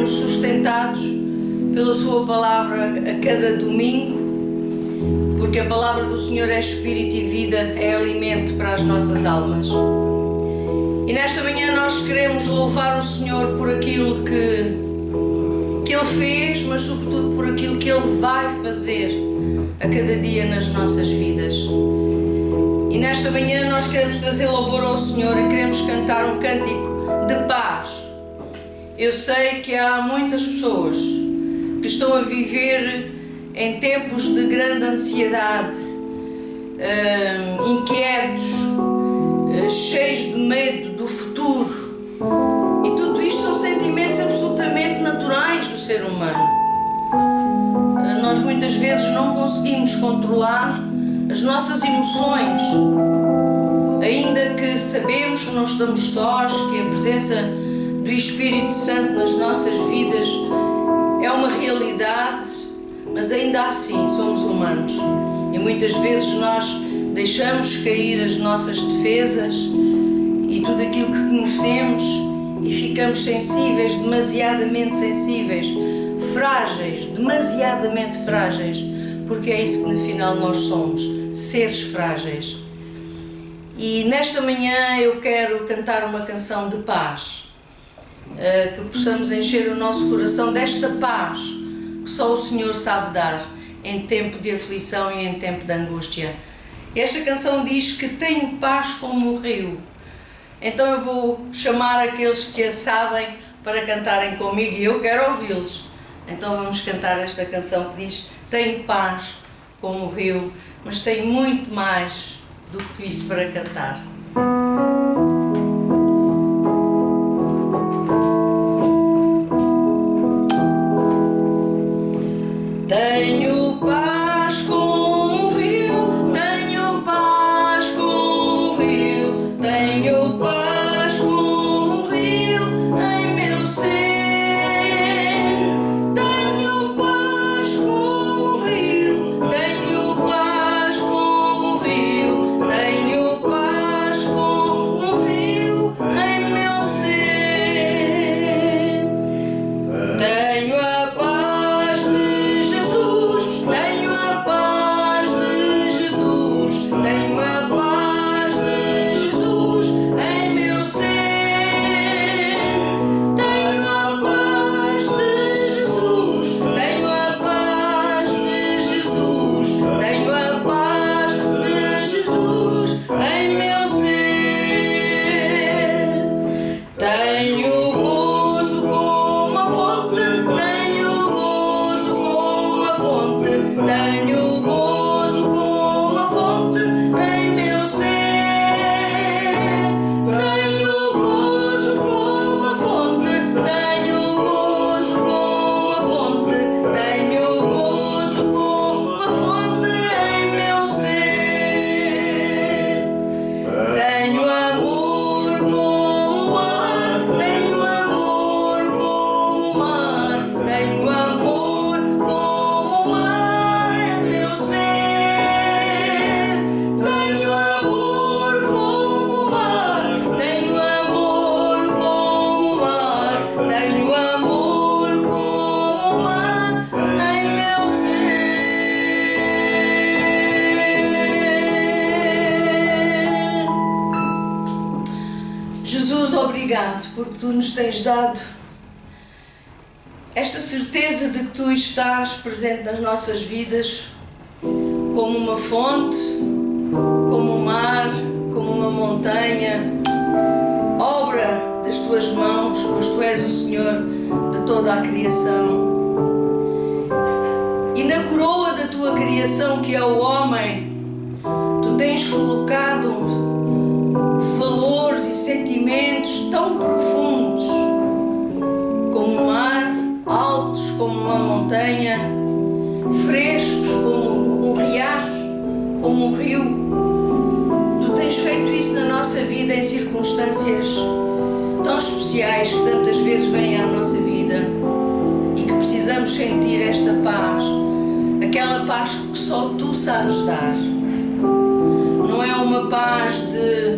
sermos sustentados pela Sua Palavra a cada domingo, porque a Palavra do Senhor é Espírito e vida, é alimento para as nossas almas. E nesta manhã nós queremos louvar o Senhor por aquilo que Ele fez, mas sobretudo por aquilo que Ele vai fazer a cada dia nas nossas vidas. E nesta manhã nós queremos trazer louvor ao Senhor e queremos cantar um cântico de paz. Eu sei que há muitas pessoas que estão a viver em tempos de grande ansiedade, inquietos, cheios de medo do futuro. E tudo isto são sentimentos absolutamente naturais do ser humano. Nós muitas vezes não conseguimos controlar as nossas emoções, ainda que sabemos que não estamos sós, que a presença do Espírito Santo nas nossas vidas é uma realidade, mas ainda assim somos humanos e muitas vezes nós deixamos cair as nossas defesas e tudo aquilo que conhecemos e ficamos sensíveis, demasiadamente sensíveis, frágeis, demasiadamente frágeis, porque é isso que no final nós somos, seres frágeis. E nesta manhã eu quero cantar uma canção de paz, que possamos encher o nosso coração desta paz que só o Senhor sabe dar em tempo de aflição e em tempo de angústia. Esta canção diz que tenho paz como um rio. Então eu vou chamar aqueles que a sabem para cantarem comigo e eu quero ouvi-los. Então vamos cantar esta canção que diz: tenho paz como o rio, mas tenho muito mais do que isso para cantar. Tenho paz como um rio, tenho paz como um rio, tenho paz como um rio em meu ser. Tenho paz como um rio, tenho paz como um rio, tenho paz como um rio em meu ser. Tenho a paz de Jesus, tenho a paz de Jesus, tenho a paz de Jesus em meu ser. Tenho a paz de Jesus, tenho a paz de Jesus, tenho a paz de Jesus em meu ser. Tenho gozo como a fonte, tenho gozo como a fonte, tenho gozo como a fonte em meu ser. Tenho gozo como a fonte, tenho gozo como a fonte, tenho gozo como a fonte em meu ser. Tenho amor como o mar, tenho amor como o mar, tenho amor como o mar em meu ser. Tenho amor como o mar, tenho amor como o mar, tenho amor como o mar em meu ser. Jesus, obrigado porque Tu nos tens dado esta certeza de que Tu estás presente nas nossas vidas como uma fonte, como um mar, como uma montanha, obra das Tuas mãos, pois Tu és o Senhor de toda a criação. E na coroa da Tua criação, que é o homem, Tu tens colocado valores e sentimentos tão profundos como o mar, altos como uma montanha, frescos como um riacho, como um rio. Tu tens feito isso na nossa vida em circunstâncias tão especiais que tantas vezes vêm à nossa vida e que precisamos sentir esta paz, aquela paz que só Tu sabes dar. Não é uma paz de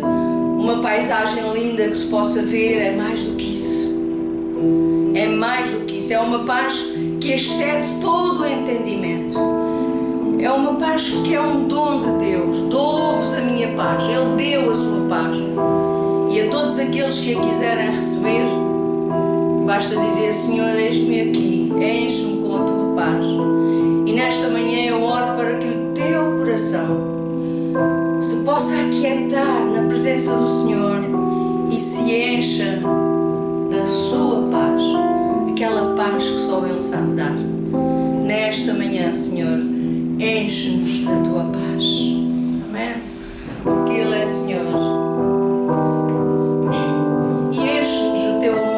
uma paisagem linda que se possa ver, é mais do que isso. É mais do que isso. isso. É uma paz que excede todo o entendimento. É uma paz que é um dom de Deus. Dou-vos a minha paz. Ele deu a sua paz. E a todos aqueles que a quiserem receber, basta dizer: Senhor, eis-me aqui, enche-me com a tua paz. E nesta manhã eu oro para que o teu coração se possa aquietar na presença do Senhor e se encha da sua paz, aquela paz que só Ele sabe dar. Nesta manhã, Senhor, enche-nos da tua paz. Amém? Porque Ele é Senhor. E enche-nos do teu amor.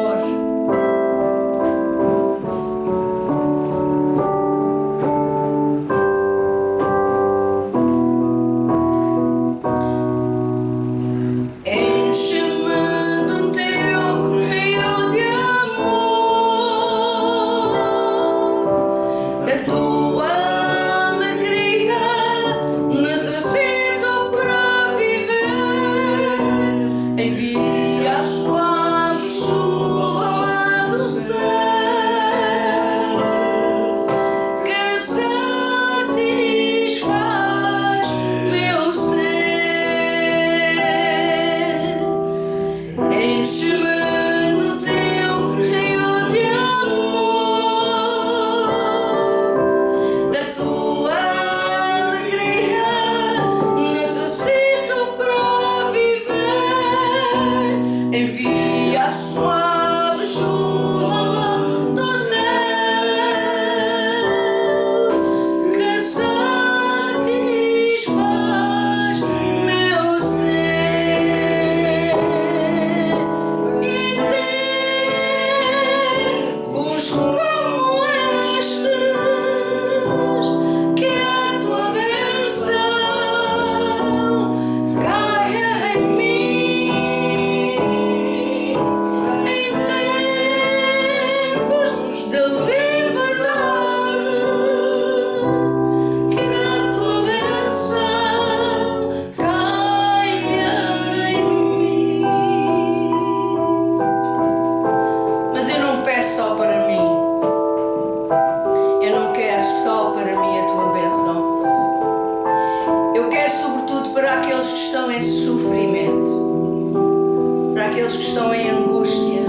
Aqueles que estão em angústia.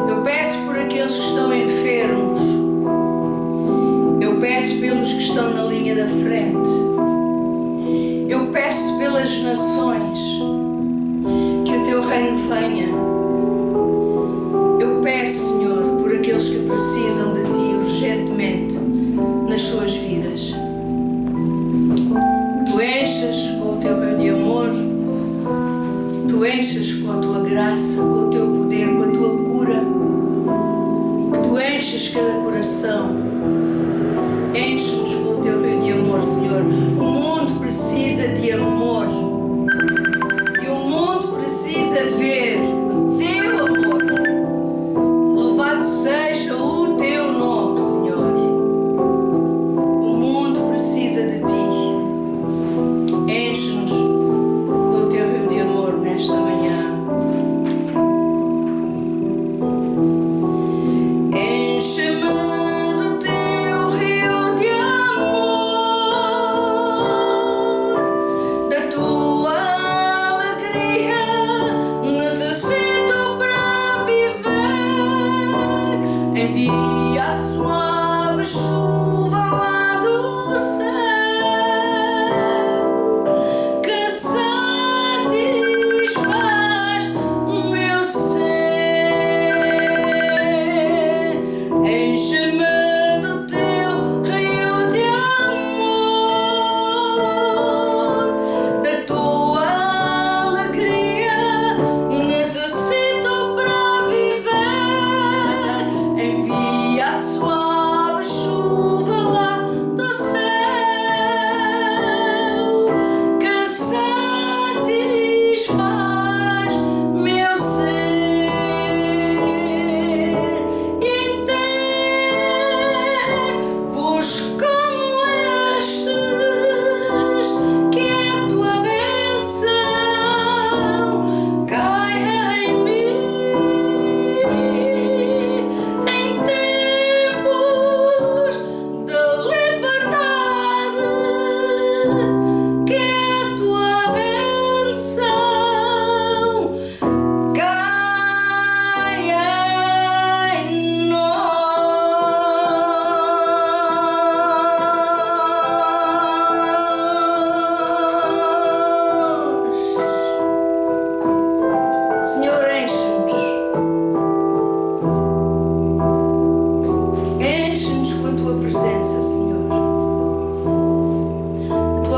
Eu peço por aqueles que estão enfermos. Eu peço pelos que estão na linha da frente. Eu peço pelas nações que o teu reino venha. Eu peço, Senhor, por aqueles que precisam de ti urgentemente nas suas vidas. Que tu enchas com o teu rio de amor. Tu enches com a tua graça, com o teu poder, com a tua cura. Que tu enches cada coração. Enche-nos com o teu rio de amor, Senhor. O mundo precisa de amor. E o mundo precisa ver o teu amor. Louvado seja o teu nome, Senhor.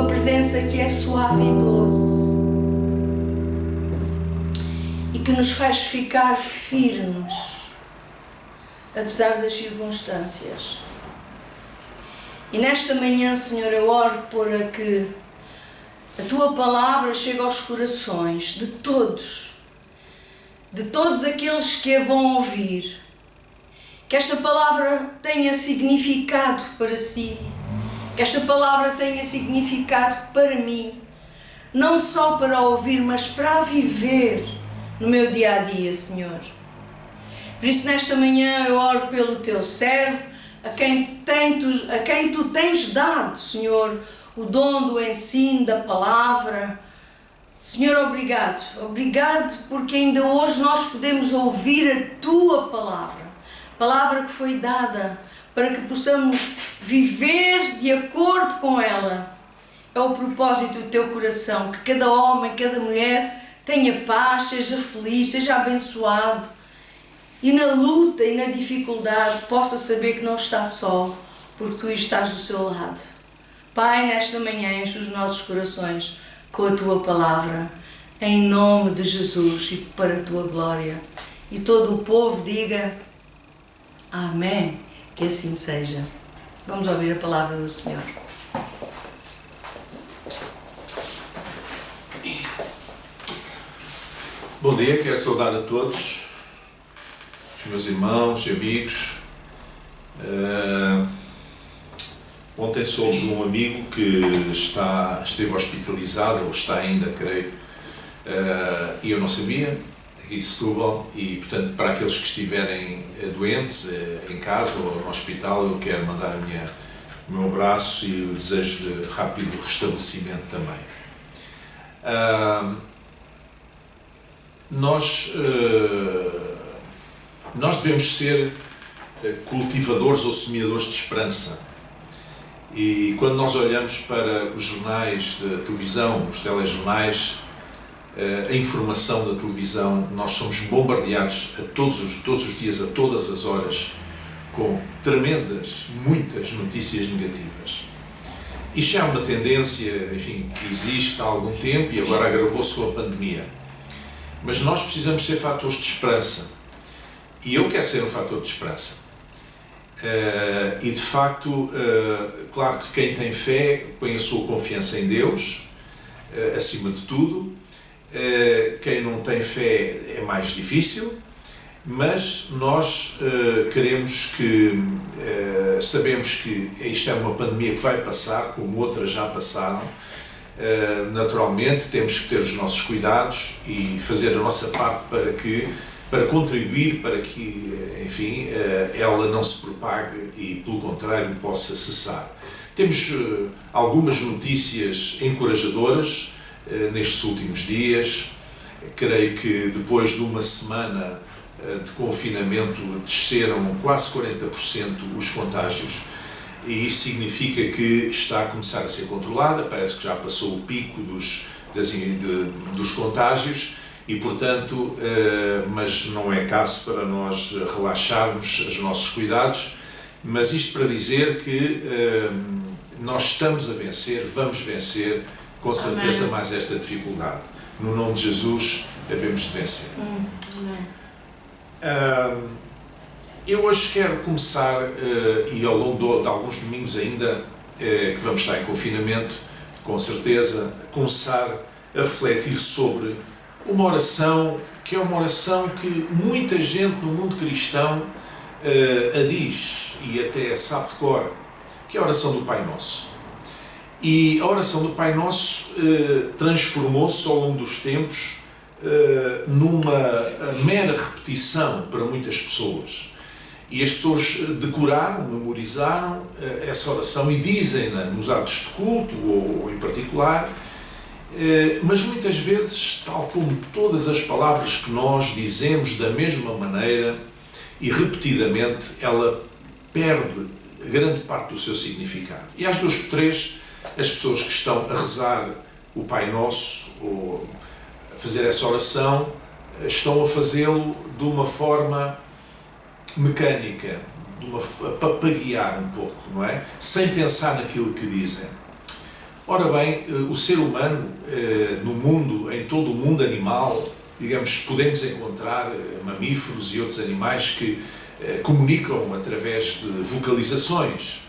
tua presença que é suave e doce e que nos faz ficar firmes apesar das circunstâncias. E nesta manhã, Senhor, eu oro para que a tua palavra chegue aos corações de todos aqueles que a vão ouvir. Que esta palavra tenha significado para si, que esta palavra tenha significado para mim, não só para ouvir, mas para viver no meu dia a dia, Senhor. Por isso, nesta manhã, eu oro pelo teu servo, a quem tu tens dado, Senhor, o dom do ensino da palavra. Senhor, obrigado. Obrigado porque ainda hoje nós podemos ouvir a tua palavra. Palavra que foi dada para que possamos viver de acordo com ela. É o propósito do teu coração, que cada homem, cada mulher tenha paz, seja feliz, seja abençoado e na luta e na dificuldade possa saber que não está só, porque tu estás do seu lado. Pai, nesta manhã enche os nossos corações com a tua palavra, em nome de Jesus e para a tua glória. E todo o povo diga amém, que assim seja. Vamos ouvir a palavra do Senhor. Bom dia, quero saudar a todos, os meus irmãos e amigos. Ontem soube de um amigo que esteve hospitalizado, ou está ainda, creio, e eu não sabia, aqui de Setúbal, e portanto para aqueles que estiverem doentes em casa ou no hospital, eu quero mandar o meu abraço e o desejo de rápido restabelecimento também. Nós devemos ser cultivadores ou semeadores de esperança. E quando nós olhamos para os jornais de televisão, os telejornais, a informação da televisão, nós somos bombardeados todos os dias, a todas as horas, com tremendas, muitas notícias negativas. Isto é uma tendência, enfim, que existe há algum tempo e agora agravou-se com a pandemia. Mas nós precisamos ser fatores de esperança. E eu quero ser um fator de esperança. E de facto, claro que quem tem fé põe a sua confiança em Deus, acima de tudo. Quem não tem fé é mais difícil, mas nós sabemos que isto é uma pandemia que vai passar, como outras já passaram. Naturalmente temos que ter os nossos cuidados e fazer a nossa parte para contribuir para que, enfim, ela não se propague e, pelo contrário, possa cessar. Temos algumas notícias encorajadoras nestes últimos dias. Creio que depois de uma semana de confinamento desceram quase 40% os contágios e isso significa que está a começar a ser controlada, parece que já passou o pico dos contágios. E, portanto, mas não é caso para nós relaxarmos os nossos cuidados, mas isto para dizer que nós estamos a vencer, vamos vencer, com certeza, mais esta dificuldade. No nome de Jesus, devemos de vencer. Eu hoje quero começar, e ao longo de alguns domingos ainda, que vamos estar em confinamento, com certeza, começar a refletir sobre uma oração que é uma oração que muita gente no mundo cristão a diz e até sabe de cor, que é a oração do Pai Nosso. E a oração do Pai Nosso transformou-se ao longo dos tempos numa mera repetição para muitas pessoas. E as pessoas decoraram, memorizaram essa oração e dizem-na nos atos de culto ou em particular. Mas muitas vezes, tal como todas as palavras que nós dizemos da mesma maneira e repetidamente, ela perde grande parte do seu significado. E às 2 por 3, as pessoas que estão a rezar o Pai Nosso ou a fazer essa oração estão a fazê-lo de uma forma mecânica, a papaguear um pouco, não é? Sem pensar naquilo que dizem. Ora bem, o ser humano no mundo, em todo o mundo animal, digamos, podemos encontrar mamíferos e outros animais que comunicam através de vocalizações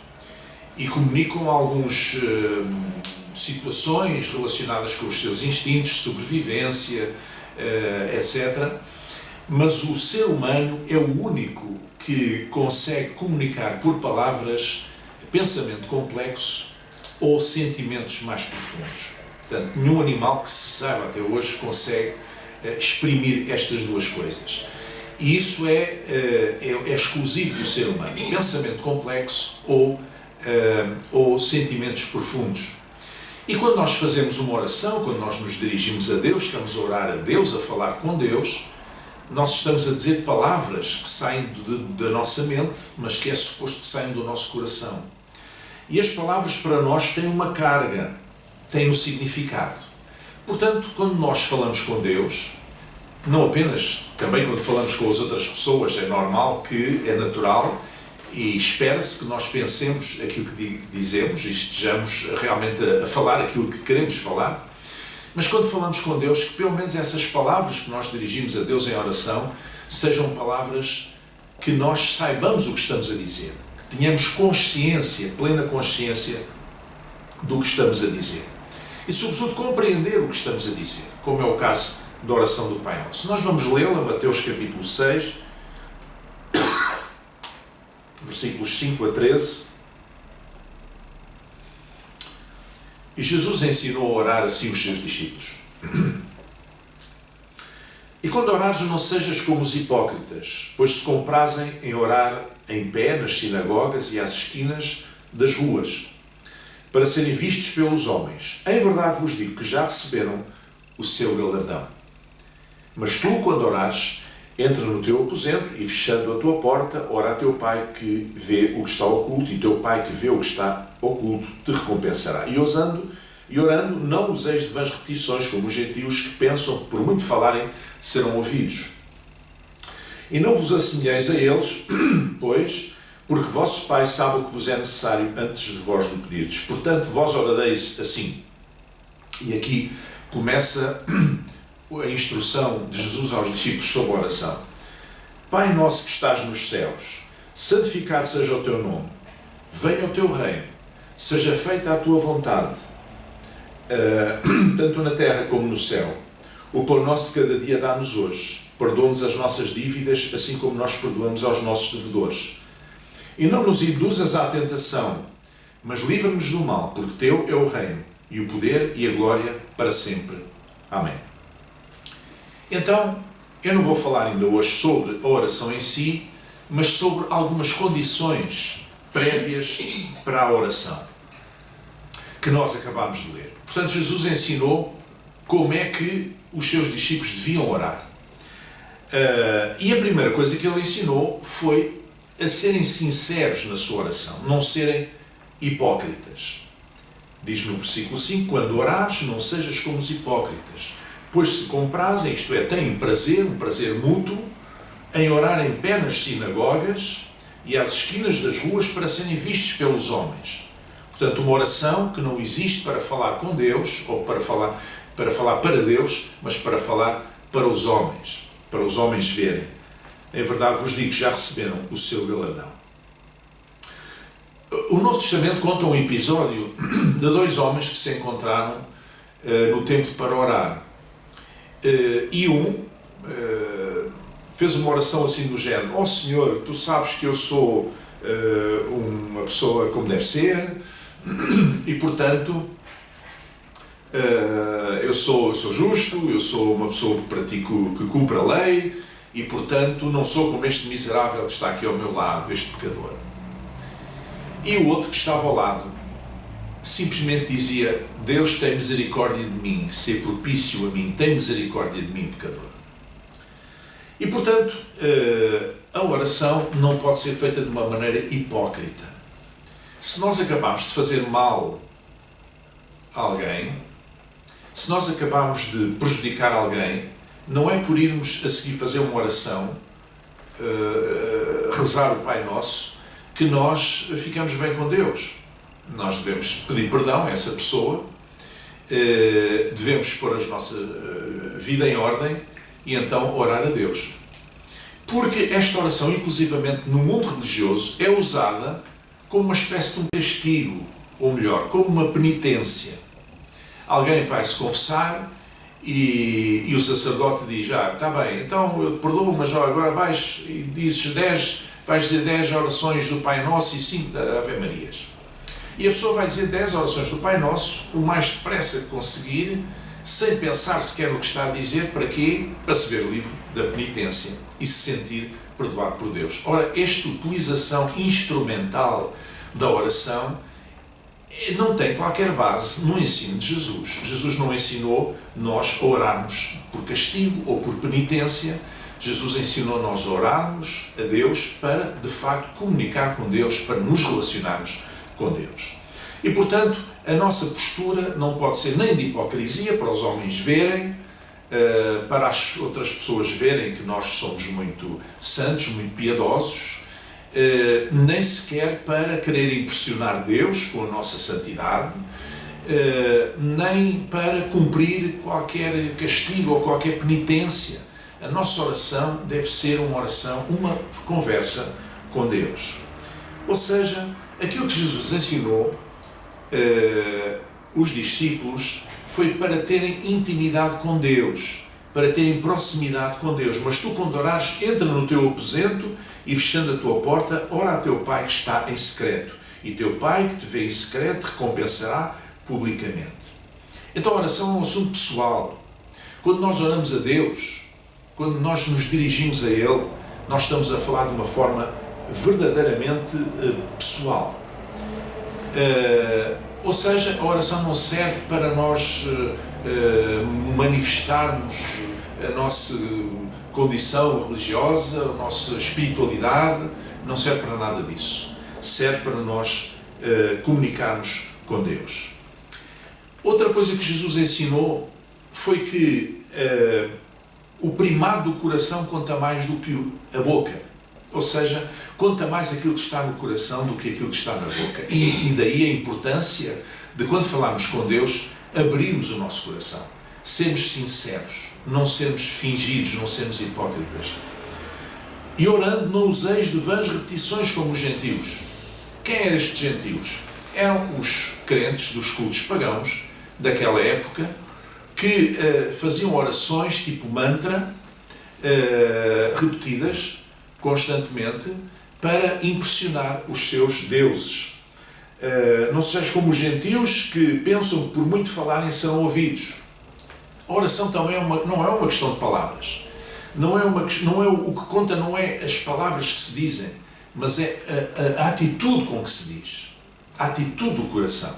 e comunicam algumas situações relacionadas com os seus instintos, sobrevivência, etc. Mas o ser humano é o único que consegue comunicar por palavras pensamento complexo ou sentimentos mais profundos. Portanto, nenhum animal que se saiba até hoje consegue exprimir estas duas coisas. E isso é exclusivo do ser humano. Pensamento complexo ou sentimentos profundos. E quando nós fazemos uma oração, quando nós nos dirigimos a Deus, estamos a orar a Deus, a falar com Deus, nós estamos a dizer palavras que saem da nossa mente, mas que é suposto que saiam do nosso coração. E as palavras para nós têm uma carga, têm um significado. Portanto, quando nós falamos com Deus, não apenas, também quando falamos com as outras pessoas, é normal que, é natural, e espera-se que nós pensemos aquilo que dizemos e estejamos realmente a falar aquilo que queremos falar. Mas quando falamos com Deus, que pelo menos essas palavras que nós dirigimos a Deus em oração sejam palavras que nós saibamos o que estamos a dizer, que tenhamos consciência, plena consciência do que estamos a dizer. E sobretudo compreender o que estamos a dizer, como é o caso da oração do Pai Nosso. Nós vamos lê-la, Mateus capítulo 6, versículos 5 a 13. E Jesus ensinou a orar assim os seus discípulos. E quando orares, não sejas como os hipócritas, pois se comprazem em orar em pé nas sinagogas e às esquinas das ruas, para serem vistos pelos homens. Em verdade vos digo que já receberam o seu galardão. Mas tu, quando orares, entra no teu aposento e, fechando a tua porta, ora a teu Pai que vê o que está oculto, e teu Pai que vê o que está oculto te recompensará. E orando, não useis de vãs repetições, como os gentios que pensam que, por muito falarem, serão ouvidos. E não vos assemelheis a eles, pois, porque vosso Pai sabe o que vos é necessário antes de vós lhe pedirdes. Portanto, vós orareis assim. E aqui começa a instrução de Jesus aos discípulos sobre a oração. Pai nosso que estás nos céus, santificado seja o teu nome, venha o teu reino, seja feita a tua vontade, tanto na terra como no céu. O pão nosso de cada dia dá-nos hoje, perdoa-nos as nossas dívidas, assim como nós perdoamos aos nossos devedores. E não nos induzas à tentação, mas livra-nos do mal, porque teu é o reino, e o poder e a glória para sempre. Amém. Então, eu não vou falar ainda hoje sobre a oração em si, mas sobre algumas condições prévias para a oração, que nós acabámos de ler. Portanto, Jesus ensinou como é que os seus discípulos deviam orar. E a primeira coisa que ele ensinou foi a serem sinceros na sua oração, não serem hipócritas. Diz no versículo 5, quando orares, não sejas como os hipócritas, pois se comprazem, isto é, têm prazer, um prazer mútuo, em orar em pé nas sinagogas e às esquinas das ruas para serem vistos pelos homens. Portanto, uma oração que não existe para falar com Deus, ou para falar para Deus, mas para falar para os homens verem. Em verdade vos digo que já receberam o seu galardão. O Novo Testamento conta um episódio de dois homens que se encontraram no templo para orar. E um fez uma oração assim do género: ó Senhor, tu sabes que eu sou uma pessoa como deve ser, e portanto eu sou justo, eu sou uma pessoa que cumpre a lei, e portanto não sou como este miserável que está aqui ao meu lado, este pecador. E o outro que estava ao lado simplesmente dizia: Deus tem misericórdia de mim, ser propício a mim, tem misericórdia de mim, pecador. E portanto, a oração não pode ser feita de uma maneira hipócrita. Se nós acabamos de fazer mal a alguém, se nós acabamos de prejudicar alguém, não é por irmos a seguir fazer uma oração, rezar o Pai Nosso, que nós ficamos bem com Deus. Nós devemos pedir perdão a essa pessoa, devemos pôr a nossa vida em ordem e então orar a Deus. Porque esta oração, inclusivamente no mundo religioso, é usada como uma espécie de um castigo, ou melhor, como uma penitência. Alguém vai se confessar e o sacerdote diz: está bem, então eu te perdoo, mas agora vais e dizes vais dizer 10 orações do Pai Nosso e 5 da Ave Marias. E a pessoa vai dizer 10 orações do Pai Nosso, o mais depressa que conseguir, sem pensar sequer no que está a dizer. Para quê? Para se ver livre da penitência e se sentir perdoado por Deus. Ora, esta utilização instrumental da oração não tem qualquer base no ensino de Jesus. Jesus não ensinou nós a orarmos por castigo ou por penitência. Jesus ensinou nós a orarmos a Deus para, de facto, comunicar com Deus, para nos relacionarmos com Deus. E, portanto, a nossa postura não pode ser nem de hipocrisia, para os homens verem, para as outras pessoas verem que nós somos muito santos, muito piedosos, nem sequer para querer impressionar Deus com a nossa santidade, nem para cumprir qualquer castigo ou qualquer penitência. A nossa oração deve ser uma oração, uma conversa com Deus. Ou seja, aquilo que Jesus ensinou os discípulos foi para terem intimidade com Deus, para terem proximidade com Deus. Mas tu, quando orares, entra no teu aposento e, fechando a tua porta, ora a teu Pai que está em secreto. E teu Pai que te vê em secreto recompensará publicamente. Então a oração é um assunto pessoal. Quando nós oramos a Deus, quando nós nos dirigimos a Ele, nós estamos a falar de uma forma verdadeiramente pessoal. Ou seja, a oração não serve para nós manifestarmos a nossa condição religiosa, a nossa espiritualidade, não serve para nada disso. Serve para nós comunicarmos com Deus. Outra coisa que Jesus ensinou foi que o primado do coração conta mais do que a boca. Ou seja, conta mais aquilo que está no coração do que aquilo que está na boca. E daí a importância de, quando falarmos com Deus, abrirmos o nosso coração. Sermos sinceros, não sermos fingidos, não sermos hipócritas. E orando, não useis de vãs repetições como os gentios. Quem eram estes gentios? Eram os crentes dos cultos pagãos daquela época que faziam orações tipo mantra, repetidas constantemente, para impressionar os seus deuses. Não sejais como os gentios que pensam que por muito falarem serão ouvidos. A oração também não é uma questão de palavras. O que conta não é as palavras que se dizem, mas é a atitude com que se diz. A atitude do coração.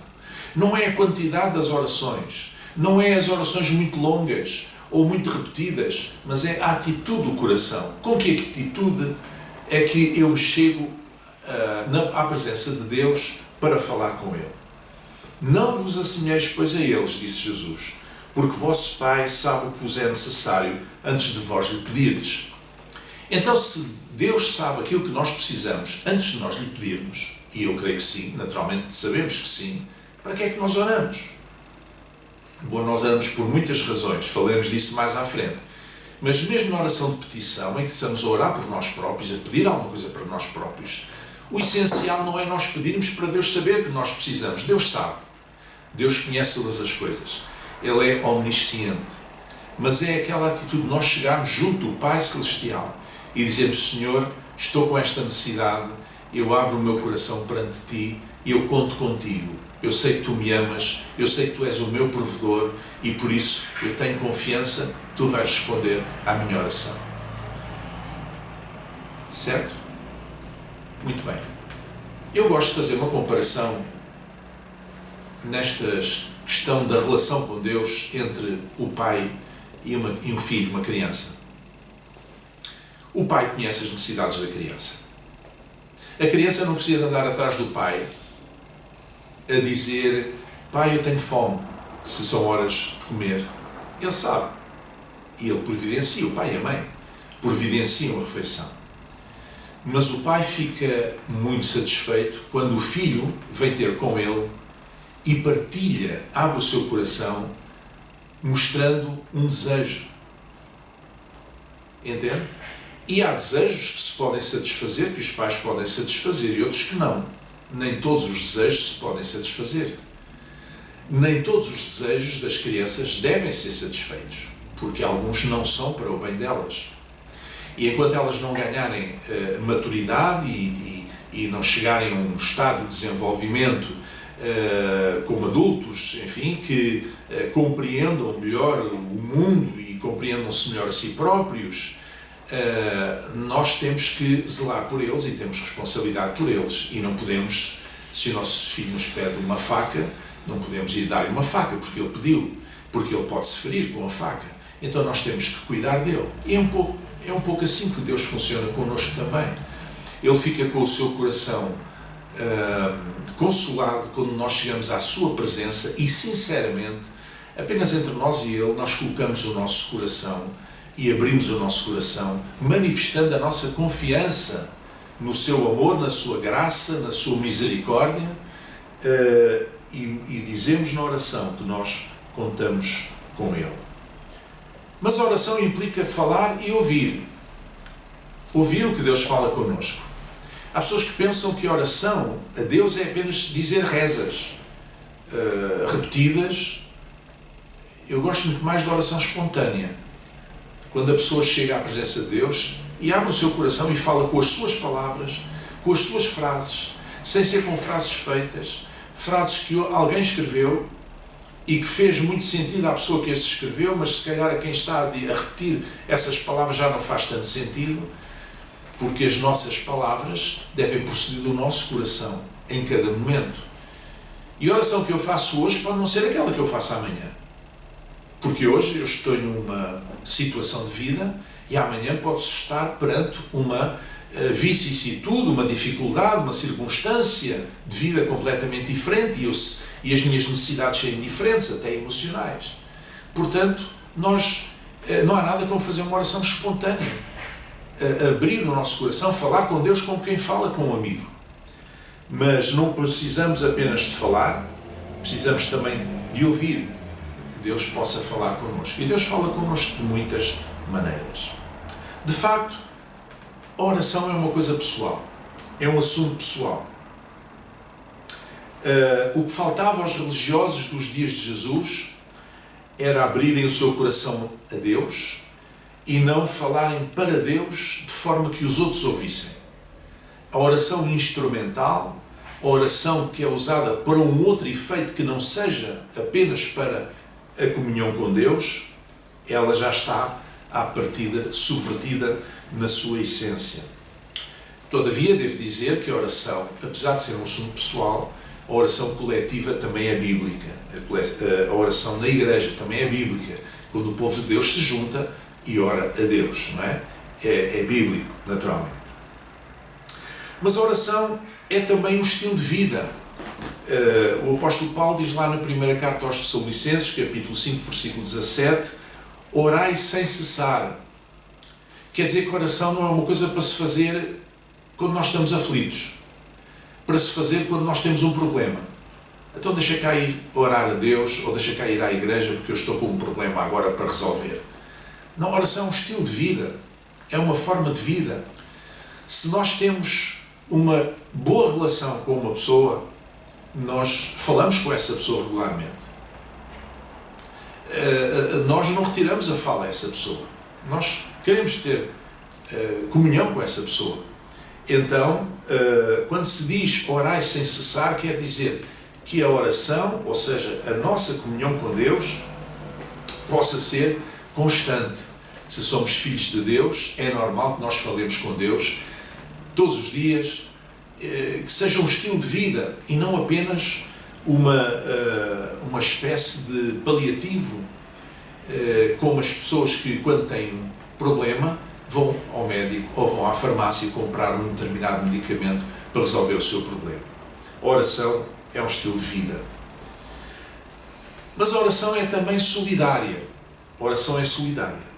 Não é a quantidade das orações. Não é as orações muito longas ou muito repetidas, mas é a atitude do coração. Com que atitude é que eu me chego à presença de Deus para falar com Ele? Não vos assemelheis, pois, a eles, disse Jesus, porque vosso Pai sabe o que vos é necessário antes de vós lhe pedirdes. Então, se Deus sabe aquilo que nós precisamos antes de nós lhe pedirmos, e eu creio que sim, naturalmente sabemos que sim, para que é que nós oramos? Bom, nós oramos por muitas razões, falaremos disso mais à frente. Mas mesmo na oração de petição, em que estamos a orar por nós próprios, a pedir alguma coisa para nós próprios, o essencial não é nós pedirmos para Deus saber que nós precisamos. Deus sabe. Deus conhece todas as coisas. Ele é omnisciente. Mas é aquela atitude de nós chegarmos junto do Pai Celestial e dizermos: Senhor, estou com esta necessidade, eu abro o meu coração perante Ti e eu conto contigo. Eu sei que Tu me amas, eu sei que Tu és o meu provedor e por isso eu tenho confiança que Tu vais responder à minha oração. Certo? Muito bem. Eu gosto de fazer uma comparação nesta questão da relação com Deus entre o pai e um filho, uma criança. O pai conhece as necessidades da criança. A criança não precisa andar atrás do pai a dizer: pai, eu tenho fome, se são horas de comer. Ele sabe. E ele providencia, o pai e a mãe providenciam a refeição. Mas o pai fica muito satisfeito quando o filho vem ter com ele e partilha, abre o seu coração, mostrando um desejo. Entende? E há desejos que se podem satisfazer, que os pais podem satisfazer, e outros que não. Nem todos os desejos se podem satisfazer. Nem todos os desejos das crianças devem ser satisfeitos, porque alguns não são para o bem delas. E enquanto elas não ganharem maturidade e não chegarem a um estado de desenvolvimento como adultos, enfim, que compreendam melhor o mundo e compreendam-se melhor a si próprios, nós temos que zelar por eles e temos responsabilidade por eles. E não podemos, se o nosso filho nos pede uma faca, não podemos ir dar-lhe uma faca porque ele pediu, porque ele pode se ferir com a faca. Então nós temos que cuidar dele. E é um pouco assim que Deus funciona connosco também. Ele fica com o seu coração consolado quando nós chegamos à sua presença e, sinceramente, apenas entre nós e Ele, nós colocamos o nosso coração e abrimos o nosso coração, manifestando a nossa confiança no seu amor, na sua graça, na sua misericórdia, e dizemos na oração que nós contamos com Ele. Mas a oração implica falar e ouvir. Ouvir o que Deus fala connosco. Há pessoas que pensam que a oração a Deus é apenas dizer rezas repetidas. Eu gosto muito mais da oração espontânea. Quando a pessoa chega à presença de Deus e abre o seu coração e fala com as suas palavras, com as suas frases, sem ser com frases feitas, frases que alguém escreveu e que fez muito sentido à pessoa que as escreveu, mas se calhar a quem está a repetir essas palavras já não faz tanto sentido, porque as nossas palavras devem proceder do nosso coração em cada momento. E a oração que eu faço hoje pode não ser aquela que eu faço amanhã. Porque hoje eu estou numa situação de vida e amanhã posso estar perante uma vicissitude, uma dificuldade, uma circunstância de vida completamente diferente e as minhas necessidades serem diferentes, até emocionais. Portanto, não há nada como fazer uma oração espontânea. Abrir o nosso coração, falar com Deus como quem fala com um amigo. Mas não precisamos apenas de falar, precisamos também de ouvir que Deus possa falar connosco. E Deus fala connosco de muitas maneiras. De facto, a oração é uma coisa pessoal, é um assunto pessoal. O que faltava aos religiosos dos dias de Jesus era abrirem o seu coração a Deus e não falarem para Deus de forma que os outros ouvissem. A oração instrumental, a oração que é usada para um outro efeito que não seja apenas para a comunhão com Deus, ela já está à partida subvertida na sua essência. Todavia, devo dizer que a oração, apesar de ser um assunto pessoal, a oração coletiva também é bíblica. A oração na igreja também é bíblica. Quando o povo de Deus se junta e ora a Deus, não é? É bíblico, naturalmente. Mas a oração é também um estilo de vida. O apóstolo Paulo diz lá na primeira carta aos Tessalonicenses, capítulo 5, versículo 17, orai sem cessar. Quer dizer que a oração não é uma coisa para se fazer quando nós estamos aflitos, para se fazer quando nós temos um problema. Então deixa cá ir orar a Deus, ou deixa cá ir à igreja porque eu estou com um problema agora para resolver. Não, a oração é um estilo de vida, é uma forma de vida. Se nós temos uma boa relação com uma pessoa, nós falamos com essa pessoa regularmente. Nós não retiramos a fala a essa pessoa. Nós queremos ter comunhão com essa pessoa. Então, quando se diz orai sem cessar, quer dizer que a oração, ou seja, a nossa comunhão com Deus, possa ser constante. Se somos filhos de Deus, é normal que nós falemos com Deus todos os dias, que seja um estilo de vida e não apenas uma espécie de paliativo, como as pessoas que, quando têm um problema, vão ao médico ou vão à farmácia comprar um determinado medicamento para resolver o seu problema. A oração é um estilo de vida. Mas a oração é também solidária. A oração é solidária.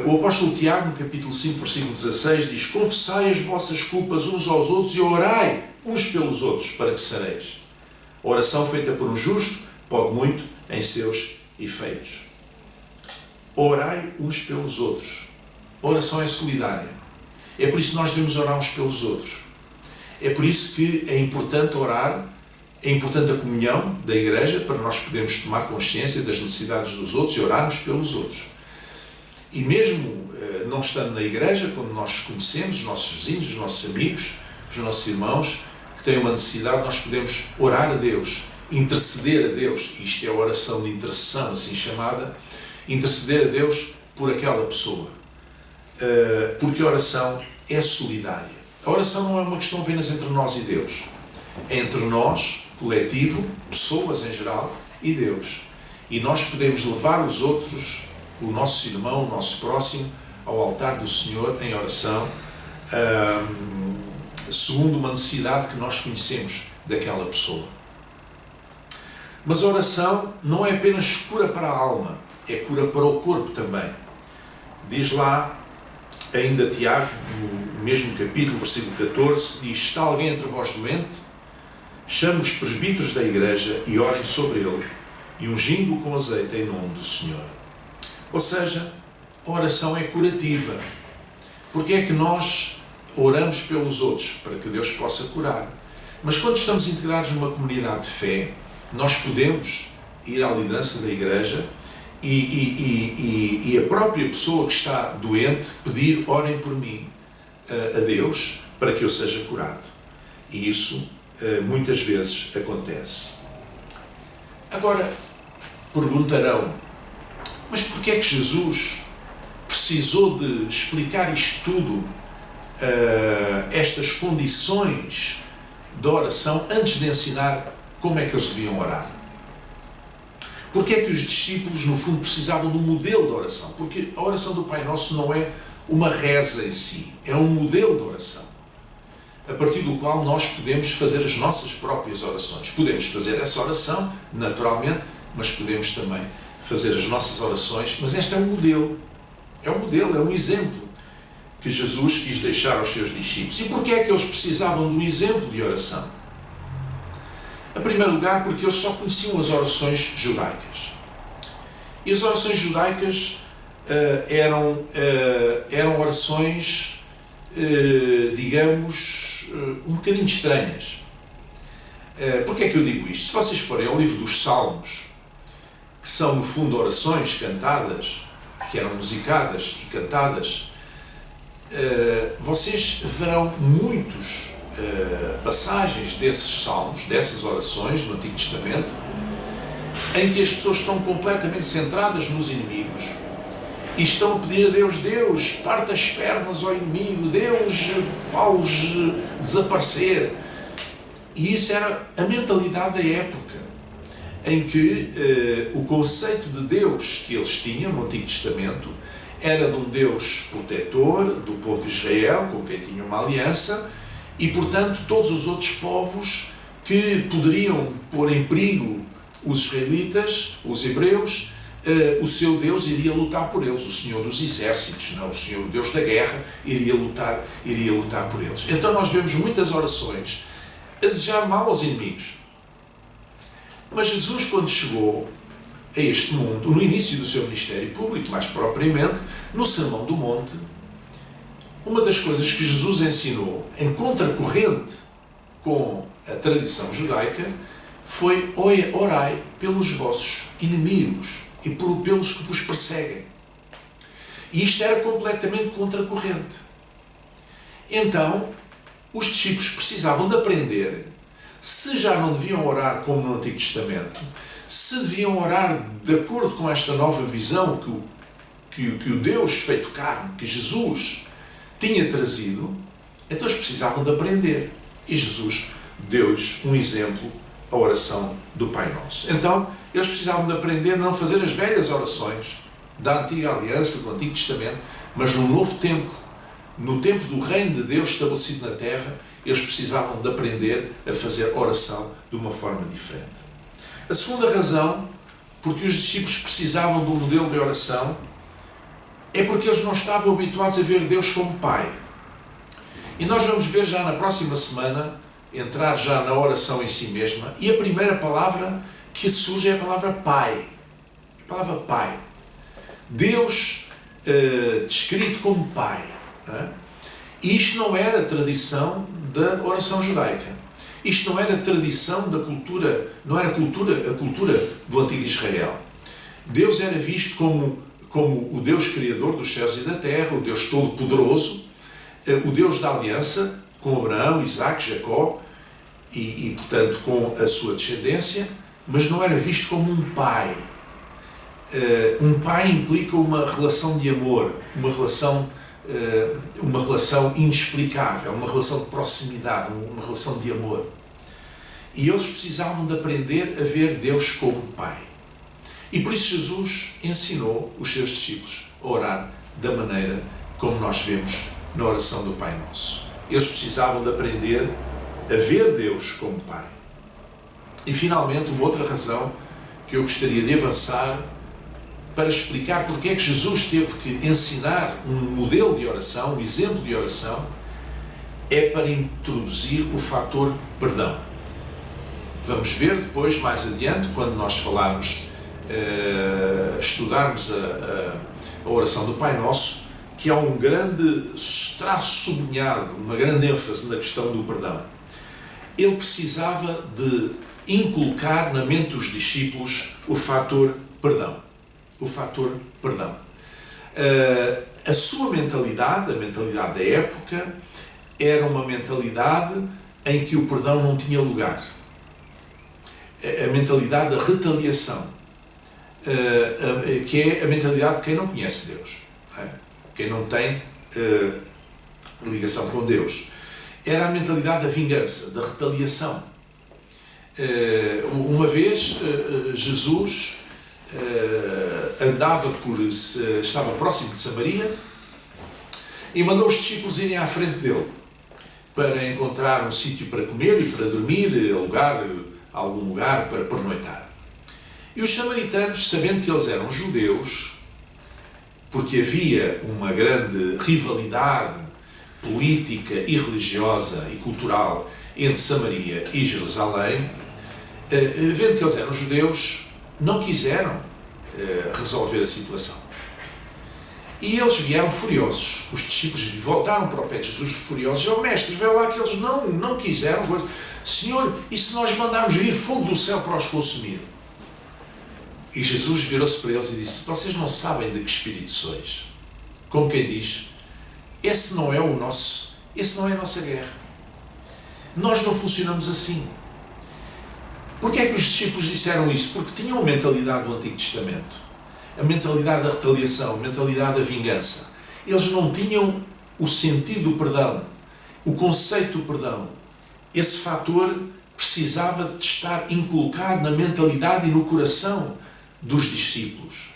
O apóstolo Tiago, no capítulo 5, versículo 16, diz: confessai as vossas culpas uns aos outros e orai uns pelos outros, para que sareis. A oração feita por um justo pode muito em seus efeitos. Orai uns pelos outros. A oração é solidária. É por isso que nós devemos orar uns pelos outros. É por isso que é importante orar, é importante a comunhão da igreja, para nós podermos tomar consciência das necessidades dos outros e orarmos pelos outros. E mesmo não estando na igreja, quando nós conhecemos os nossos vizinhos, os nossos amigos, os nossos irmãos, que têm uma necessidade, nós podemos orar a Deus, interceder a Deus. Isto é a oração de intercessão, assim chamada, interceder a Deus por aquela pessoa. Porque a oração é solidária. A oração não é uma questão apenas entre nós e Deus. É entre nós, coletivo, pessoas em geral, e Deus. E nós podemos levar os outros, o nosso irmão, o nosso próximo, ao altar do Senhor em oração, segundo uma necessidade que nós conhecemos daquela pessoa. Mas a oração não é apenas cura para a alma, é cura para o corpo também. Diz lá, ainda Tiago, no mesmo capítulo, versículo 14, diz: está alguém entre vós doente? Chame os presbíteros da igreja e orem sobre ele, e ungindo-o com azeite em nome do Senhor. Ou seja, a oração é curativa. Porque é que nós oramos pelos outros? Para que Deus possa curar. Mas quando estamos integrados numa comunidade de fé, nós podemos ir à liderança da igreja e a própria pessoa que está doente pedir: orem por mim a Deus para que eu seja curado. E isso muitas vezes acontece. Agora, perguntarão: mas porquê é que Jesus precisou de explicar isto tudo, estas condições da oração, antes de ensinar como é que eles deviam orar? Porquê é que os discípulos, no fundo, precisavam de um modelo de oração? Porque a oração do Pai Nosso não é uma reza em si, é um modelo de oração, a partir do qual nós podemos fazer as nossas próprias orações. Podemos fazer essa oração, naturalmente, mas podemos também fazer as nossas orações. Mas este é um modelo, é um exemplo que Jesus quis deixar aos seus discípulos. E porquê é que eles precisavam de um exemplo de oração? Em primeiro lugar, porque eles só conheciam as orações judaicas. E as orações judaicas eram orações, digamos, um bocadinho estranhas. Porquê é que eu digo isto? Se vocês forem ao livro dos Salmos, que são, no fundo, orações cantadas, que eram musicadas e cantadas, vocês verão muitas passagens desses salmos, dessas orações do Antigo Testamento, em que as pessoas estão completamente centradas nos inimigos e estão a pedir a Deus: Deus, parte as pernas ao inimigo, Deus, faz-os desaparecer. E isso era a mentalidade da época, em que o conceito de Deus que eles tinham no Antigo Testamento era de um Deus protetor do povo de Israel, com quem tinha uma aliança, e, portanto, todos os outros povos que poderiam pôr em perigo os israelitas, os hebreus, o seu Deus iria lutar por eles. O Senhor dos exércitos, não, o Senhor, o Deus da guerra, iria lutar por eles. Então nós vemos muitas orações a desejar mal aos inimigos. Mas Jesus, quando chegou a este mundo, no início do seu ministério público, mais propriamente, no Sermão do Monte, uma das coisas que Jesus ensinou, em contracorrente com a tradição judaica, foi: orai pelos vossos inimigos e pelos que vos perseguem. E isto era completamente contracorrente. Então, os discípulos precisavam de aprender se já não deviam orar como no Antigo Testamento, se deviam orar de acordo com esta nova visão que o Deus feito carne, que Jesus tinha trazido. Então eles precisavam de aprender. E Jesus deu-lhes um exemplo, a oração do Pai Nosso. Então, eles precisavam de aprender a não fazer as velhas orações da Antiga Aliança, do Antigo Testamento, mas no novo tempo, no tempo do reino de Deus estabelecido na terra, eles precisavam de aprender a fazer oração de uma forma diferente. A segunda razão, porque os discípulos precisavam de um modelo de oração, é porque eles não estavam habituados a ver Deus como Pai. E nós vamos ver já na próxima semana, entrar já na oração em si mesma, e a primeira palavra que surge é a palavra Pai. A palavra Pai. Deus descrito como Pai. Não é? E isto não era a tradição da oração judaica. Isto não era a tradição da cultura, não era a cultura do antigo Israel. Deus era visto como o Deus Criador dos céus e da terra, o Deus Todo-Poderoso, o Deus da aliança com Abraão, Isaque, Jacó e, portanto, com a sua descendência, mas não era visto como um pai. Um pai implica uma relação de amor, uma relação inexplicável, uma relação de proximidade, uma relação de amor. E eles precisavam de aprender a ver Deus como Pai. E por isso Jesus ensinou os seus discípulos a orar da maneira como nós vemos na oração do Pai Nosso. Eles precisavam de aprender a ver Deus como Pai. E finalmente, uma outra razão que eu gostaria de avançar para explicar porque é que Jesus teve que ensinar um modelo de oração, um exemplo de oração, é para introduzir o fator perdão. Vamos ver depois, mais adiante, quando nós falarmos, estudarmos a oração do Pai Nosso, que há um grande traço sublinhado, uma grande ênfase na questão do perdão. Ele precisava de inculcar na mente dos discípulos o fator perdão. O fator perdão. A sua mentalidade, a mentalidade da época, era uma mentalidade em que o perdão não tinha lugar. A mentalidade da retaliação, que é a mentalidade de quem não conhece Deus, quem não tem ligação com Deus. Era a mentalidade da vingança, da retaliação. Uma vez, Jesus estava próximo de Samaria e mandou os discípulos irem à frente dele para encontrar um sítio para comer e para dormir, algum lugar para pernoitar. E os samaritanos, sabendo que eles eram judeus, porque havia uma grande rivalidade política e religiosa e cultural entre Samaria e Jerusalém, vendo que eles eram judeus, não quiseram resolver a situação. E eles vieram furiosos. Os discípulos voltaram para o pé de Jesus furiosos. "Ó mestre, vê lá que eles não quiseram. Senhor, e se nós mandarmos vir fogo do céu para os consumir?" E Jesus virou-se para eles e disse: "Vocês não sabem de que espírito sois." Como quem diz, esse não é a nossa guerra. Nós não funcionamos assim. Porquê é que os discípulos disseram isso? Porque tinham a mentalidade do Antigo Testamento. A mentalidade da retaliação, a mentalidade da vingança. Eles não tinham o sentido do perdão, o conceito do perdão. Esse fator precisava de estar inculcado na mentalidade e no coração dos discípulos.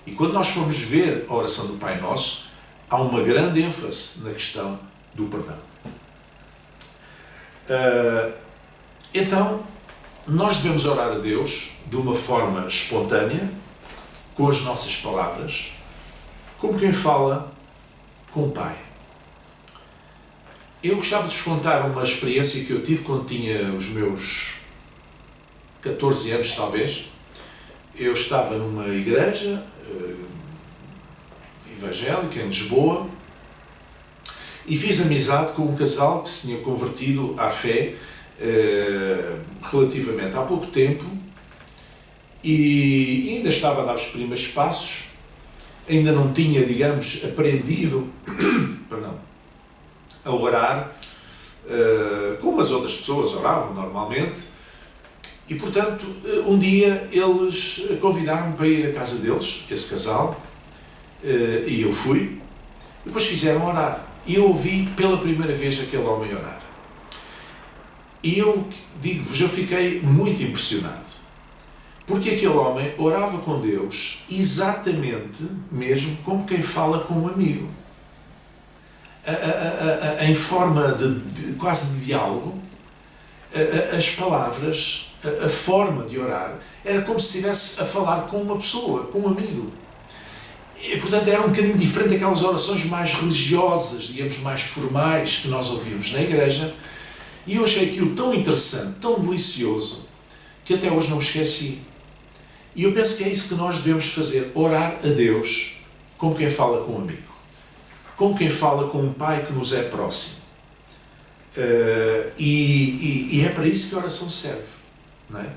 E quando nós formos ver a oração do Pai Nosso, há uma grande ênfase na questão do perdão. Então, nós devemos orar a Deus de uma forma espontânea, com as nossas palavras, como quem fala com o Pai. Eu gostava de vos contar uma experiência que eu tive quando tinha os meus 14 anos, talvez. Eu estava numa igreja evangélica em Lisboa e fiz amizade com um casal que se tinha convertido à fé relativamente há pouco tempo e ainda estava a dar os primeiros passos, ainda não tinha, digamos, aprendido a orar como as outras pessoas oravam normalmente. E, portanto, um dia eles convidaram-me para ir à casa deles, esse casal, e eu fui. Depois quiseram orar. E eu ouvi pela primeira vez aquele homem orar. E eu digo-vos, eu fiquei muito impressionado. Porque aquele homem orava com Deus exatamente mesmo como quem fala com um amigo. Em forma de quase de diálogo, as palavras, a forma de orar, era como se estivesse a falar com uma pessoa, com um amigo. E, portanto, era um bocadinho diferente daquelas orações mais religiosas, digamos, mais formais que nós ouvimos na igreja. E eu achei aquilo tão interessante, tão delicioso, que até hoje não me esqueci. E eu penso que é isso que nós devemos fazer, orar a Deus como quem fala com um amigo, como quem fala com um pai que nos é próximo. E é para isso que a oração serve, não é?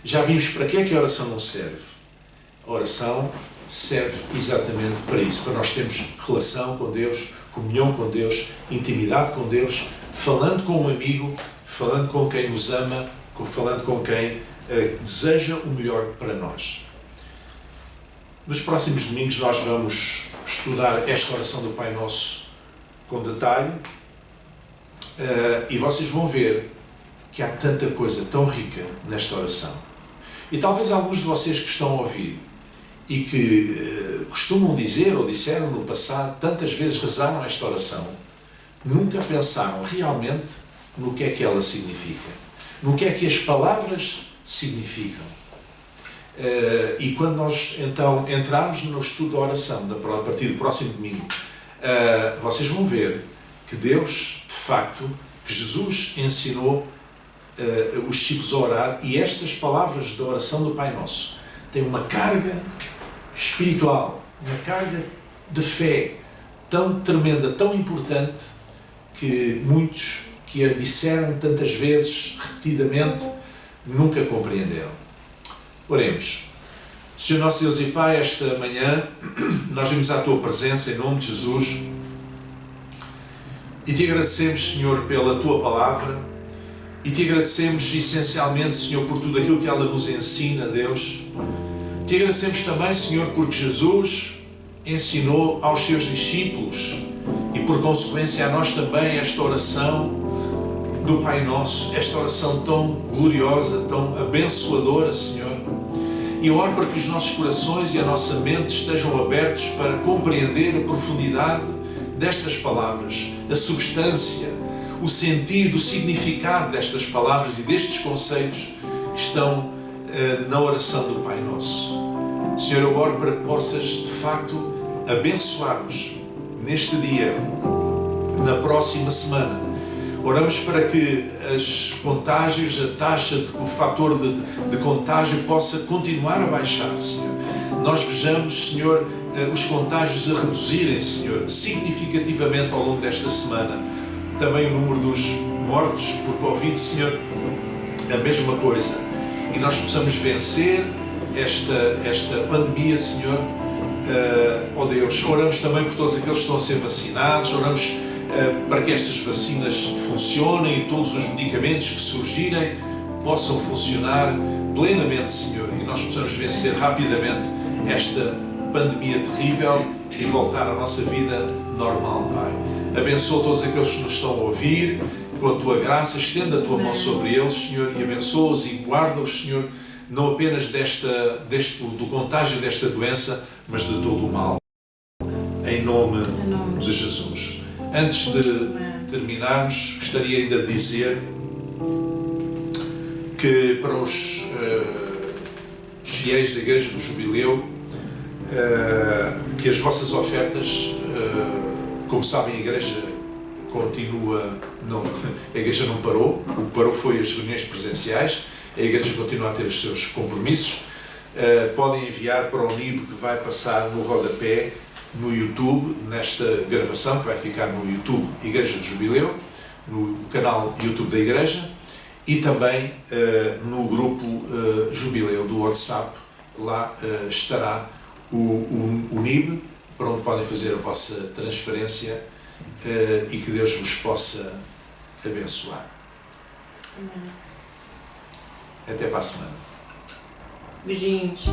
Já vimos para que é que a oração não serve. A oração serve exatamente para isso, para nós termos relação com Deus, comunhão com Deus, intimidade com Deus, falando com um amigo, falando com quem nos ama, falando com quem deseja o melhor para nós. Nos próximos domingos nós vamos estudar esta oração do Pai Nosso com detalhe, e vocês vão ver que há tanta coisa tão rica nesta oração. E talvez alguns de vocês que estão a ouvir e que costumam dizer ou disseram no passado, tantas vezes rezaram esta oração, nunca pensaram realmente no que é que ela significa, no que é que as palavras significam. E quando nós então entrarmos no estudo da oração, a partir do próximo domingo, vocês vão ver que Deus, de facto, que Jesus ensinou os discípulos a orar, e estas palavras da oração do Pai Nosso têm uma carga espiritual, uma carga de fé tão tremenda, tão importante, que muitos que a disseram tantas vezes, repetidamente, nunca compreenderam. Oremos. Senhor nosso Deus e Pai, esta manhã nós vimos à Tua presença em nome de Jesus e Te agradecemos, Senhor, pela Tua palavra, e Te agradecemos essencialmente, Senhor, por tudo aquilo que ela nos ensina, Deus. Te agradecemos também, Senhor, porque Jesus ensinou aos Seus discípulos e, por consequência, a nós também esta oração do Pai Nosso, esta oração tão gloriosa, tão abençoadora, Senhor. E eu oro para que os nossos corações e a nossa mente estejam abertos para compreender a profundidade destas palavras, a substância, o sentido, o significado destas palavras e destes conceitos que estão na oração do Pai Nosso. Senhor, eu oro para que possas, de facto, abençoar-nos neste dia, na próxima semana. Oramos para que os contágios, a taxa, o fator de contágio possa continuar a baixar, Senhor. Nós vejamos, Senhor, os contágios a reduzirem, Senhor, significativamente ao longo desta semana. Também o número dos mortos por Covid, Senhor, a mesma coisa. E nós possamos vencer esta pandemia, Senhor. Ó Deus, oramos também por todos aqueles que estão a ser vacinados, oramos para que estas vacinas funcionem e todos os medicamentos que surgirem possam funcionar plenamente, Senhor, e nós possamos vencer rapidamente esta pandemia terrível e voltar à nossa vida normal, Pai. Abençoa todos aqueles que nos estão a ouvir com a Tua graça, estenda a Tua mão sobre eles, Senhor, e abençoa-os e guarda-os, Senhor, não apenas do contágio desta doença, mas de todo o mal. Em nome de Jesus. Antes de terminarmos, gostaria ainda de dizer que para os fiéis da Igreja do Jubileu, que as vossas ofertas, como sabem, a Igreja continua, a Igreja não parou, o que parou foi as reuniões presenciais, a Igreja continua a ter os seus compromissos. Podem enviar para o NIB que vai passar no rodapé no YouTube, nesta gravação que vai ficar no YouTube Igreja do Jubileu, no canal YouTube da Igreja, e também no grupo Jubileu do WhatsApp. Lá estará o NIB, para onde podem fazer a vossa transferência, e que Deus vos possa abençoar. Amém. Até para a semana. Beijinhos.